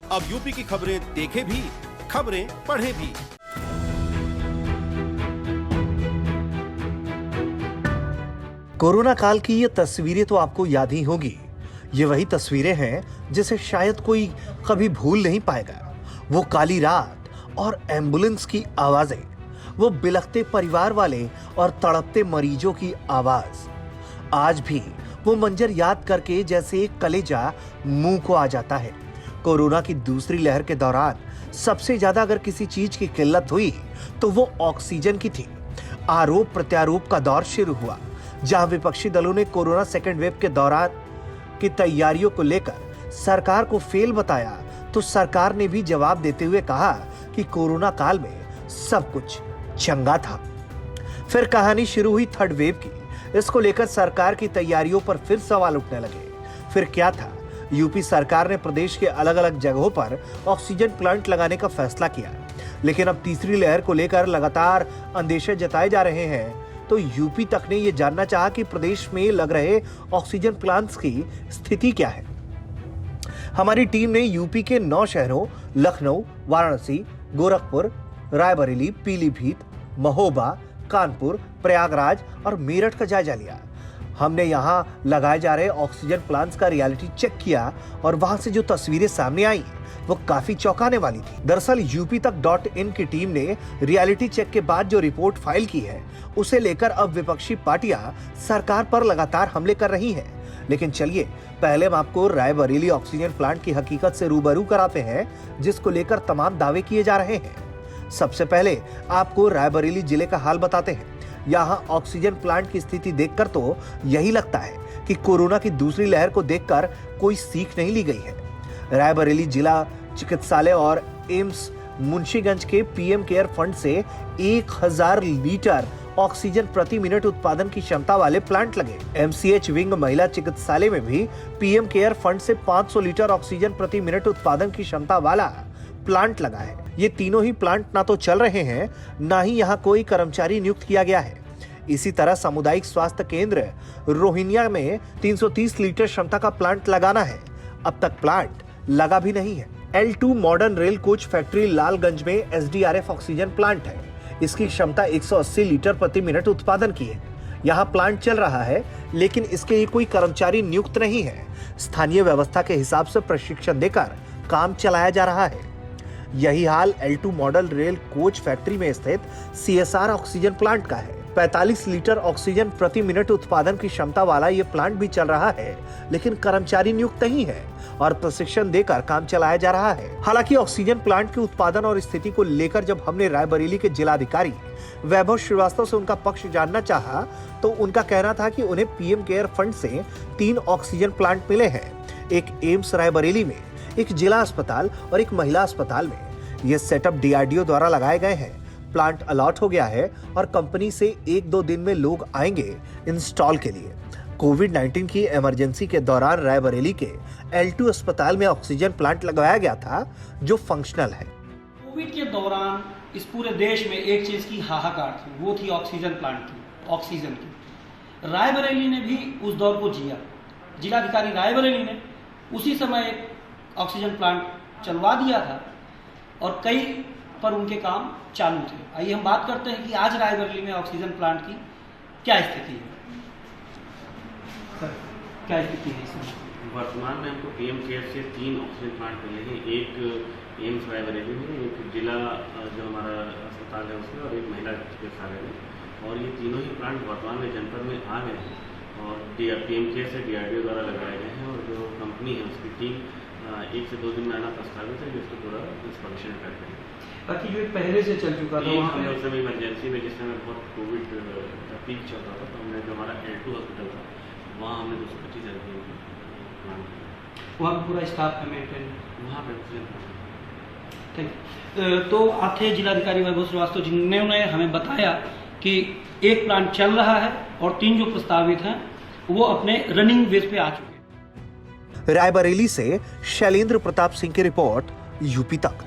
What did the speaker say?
अब यूपी की खबरें देखें भी, खबरें पढ़ें भी। कोरोना काल की ये तस्वीरें तो आपको याद ही होगी। ये वही तस्वीरें हैं जिसे शायद कोई कभी भूल नहीं पाएगा। वो काली रात और एम्बुलेंस की आवाजें, वो बिलखते परिवार वाले और तड़पते मरीजों की आवाज। आज भी वो मंजर याद करके जैसे एक कलेजा मुंह को आ जाता है। कोरोना की दूसरी लहर के दौरान सबसे ज्यादा अगर किसी चीज की किल्लत हुई तो वो ऑक्सीजन की थी। आरोप प्रत्यारोप का दौर शुरू हुआ, जहां विपक्षी दलों ने कोरोना सेकेंड वेव के दौरान की तैयारियों को लेकर सरकार को फेल बताया, तो सरकार ने भी जवाब देते हुए कहा कि कोरोना काल में सब कुछ चंगा था। फिर कहानी शुरू हुई थर्ड वेव की। इसको लेकर सरकार की तैयारियों पर फिर सवाल उठने लगे। फिर क्या था? यूपी सरकार ने प्रदेश के अलग अलग जगहों पर ऑक्सीजन प्लांट लगाने का फैसला किया, लेकिन अब तीसरी लहर को लेकर लगातार अंदेशे जताए जा रहे हैं। तो यूपी तक ने यह जानना चाहा कि प्रदेश में लग रहे ऑक्सीजन प्लांट्स की स्थिति क्या है। हमारी टीम ने यूपी के 9 शहरों लखनऊ, वाराणसी, गोरखपुर, रायबरेली, पीलीभीत, महोबा, कानपुर, प्रयागराज और मेरठ का जायजा लिया। हमने यहां लगाए जा रहे ऑक्सीजन प्लांट्स का रियलिटी चेक किया और वहां से जो तस्वीरें सामने आई वो काफी चौंकाने वाली थी। दरअसल UPTak.in की टीम ने रियलिटी चेक के बाद जो रिपोर्ट फाइल की है, उसे लेकर अब विपक्षी पार्टियां सरकार पर लगातार हमले कर रही हैं। लेकिन चलिए पहले हम आपको रायबरेली ऑक्सीजन प्लांट की हकीकत से रूबरू कराते हैं, जिसको लेकर तमाम दावे किए जा रहे हैं। सबसे पहले आपको रायबरेली जिले का हाल बताते हैं। यहाँ ऑक्सीजन प्लांट की स्थिति देखकर तो यही लगता है कि कोरोना की दूसरी लहर को देखकर कोई सीख नहीं ली गई है। रायबरेली जिला चिकित्सालय और एम्स मुंशीगंज के PM केयर फंड से 1000 लीटर ऑक्सीजन प्रति मिनट उत्पादन की क्षमता वाले प्लांट लगे। MCH विंग महिला चिकित्सालय में भी PM केयर फंड से 500 लीटर ऑक्सीजन प्रति मिनट उत्पादन की क्षमता वाला प्लांट लगा है। ये तीनों ही प्लांट ना तो चल रहे हैं, ना ही यहाँ कोई कर्मचारी नियुक्त किया गया है। इसी तरह सामुदायिक स्वास्थ्य केंद्र रोहिनिया में 330 लीटर क्षमता का प्लांट लगाना है। अब तक प्लांट लगा भी नहीं है। L2 modern rail coach factory Lalganj में SDRF ऑक्सीजन प्लांट है। इसकी क्षमता 180 लीटर प्रति मिनट उत्पादन की है। यहाँ प्लांट चल रहा है, लेकिन इसके लिए कोई कर्मचारी नियुक्त नहीं है। स्थानीय व्यवस्था के हिसाब से प्रशिक्षण देकर काम चलाया जा रहा है। यही हाल L2 model rail coach factory में स्थित CSR ऑक्सीजन प्लांट का है। 45 लीटर ऑक्सीजन प्रति मिनट उत्पादन की क्षमता वाला ये प्लांट भी चल रहा है, लेकिन कर्मचारी नियुक्त नहीं है और प्रशिक्षण देकर काम चलाया जा रहा है। हालांकि ऑक्सीजन प्लांट के उत्पादन और स्थिति को लेकर जब हमने रायबरेली के जिलाधिकारी वैभव श्रीवास्तव से उनका पक्ष जानना चाहा, तो उनका कहना था कि उन्हें PM केयर फंड से 3 ऑक्सीजन प्लांट मिले हैं, एक एम्स रायबरेली में, एक जिला अस्पताल और एक महिला अस्पताल में। ये सेटअप DRDO द्वारा लगाए गए हैं। प्लांट अलॉट हो गया है और कंपनी से 1-2 दिन में लोग आएंगे इंस्टॉल के लिए। कोविड-19 की इमरजेंसी के दौरान रायबरेली के L2 अस्पताल में ऑक्सीजन प्लांट लगाया गया था, जो फंक्शनल है। कोविड के दौरान इस पूरे देश में एक चीज की हाहाकार थी, वो थी ऑक्सीजन प्लांट की, ऑक्सीजन की। रायबरेली ने भी उस दौर को जिया। जिलाधिकारी रायबरेली ने उसी समय एक ऑक्सीजन प्लांट चलवा दिया था और कई पर उनके काम चालू थे। आइए हम बात करते हैं कि आज रायबरेली में ऑक्सीजन प्लांट की क्या स्थिति है। क्या स्थिति है इसमें? वर्तमान में हमको PM केयर से 3 ऑक्सीजन प्लांट मिले हैं। एक एम्स रायबरेली में, एक जिला जो हमारा अस्पताल है उसमें, और एक महिला चिकित्सालय में। और ये तीनों ही प्लांट वर्तमान में जनपद में आ गए हैं और PM केयर से DRDO द्वारा लगाए गए हैं। और जो कंपनी है उसकी टीम 1 से 2 दिन में आना प्रस्तावित है, जिसको पूरा इंस्पेक्शन करते हैं। बाकी जो पहले से चल चुका था हमने उस समय इमरजेंसी में, जिस समय बहुत कोविड का पीक चल रहा था, तो हमने जो हमारा L2 हॉस्पिटल था वहाँ हमने 225 एलपी वहाँ पूरा स्टाफ का मेंटेन वहाँ पे। थैंक। तो आप थे जिलाधिकारी वैभव श्रीवास्तव, जिन्होंने हमें बताया कि एक प्लांट चल रहा है और 3 जो प्रस्तावित हैं वो अपने रनिंग बेस पे आ चुके हैं। रायबरेली से शैलेंद्र प्रताप सिंह की रिपोर्ट, UP तक।